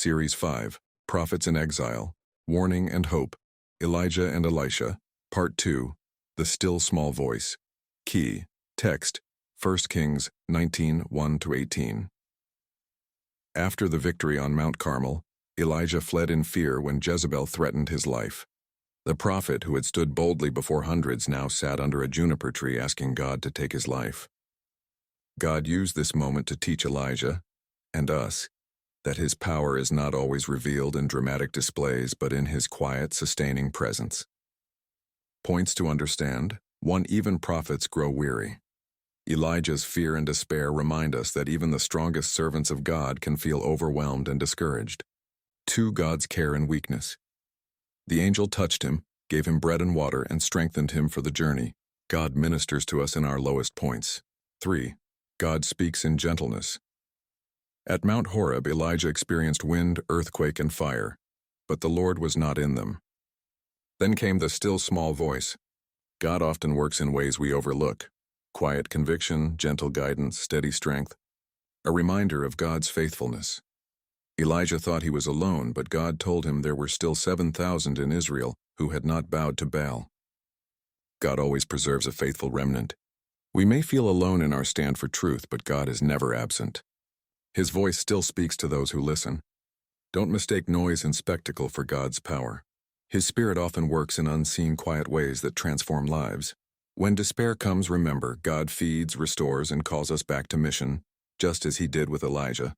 Series 5, Prophets in Exile, Warning and Hope, Elijah and Elisha, Part 2, The Still Small Voice. Key, text, 1 Kings 19, 1-18. After the victory on Mount Carmel, Elijah fled in fear when Jezebel threatened his life. The prophet, who had stood boldly before hundreds, now sat under a juniper tree asking God to take his life. God used this moment to teach Elijah, and us, that his power is not always revealed in dramatic displays but in his quiet, sustaining presence. Points to understand: 1. Even prophets grow weary. Elijah's fear and despair remind us that even the strongest servants of God can feel overwhelmed and discouraged. 2. God's care in weakness. The angel touched him, gave him bread and water, and strengthened him for the journey. God ministers to us in our lowest points. 3. God speaks in gentleness. At Mount Horeb, Elijah experienced wind, earthquake, and fire, but the Lord was not in them. Then came the still small voice. God often works in ways we overlook: quiet conviction, gentle guidance, steady strength, a reminder of God's faithfulness. Elijah thought he was alone, but God told him there were still 7,000 in Israel who had not bowed to Baal. God always preserves a faithful remnant. We may feel alone in our stand for truth, but God is never absent. His voice still speaks to those who listen. Don't mistake noise and spectacle for God's power. His Spirit often works in unseen, quiet ways that transform lives. When despair comes, remember, God feeds, restores, and calls us back to mission, just as he did with Elijah.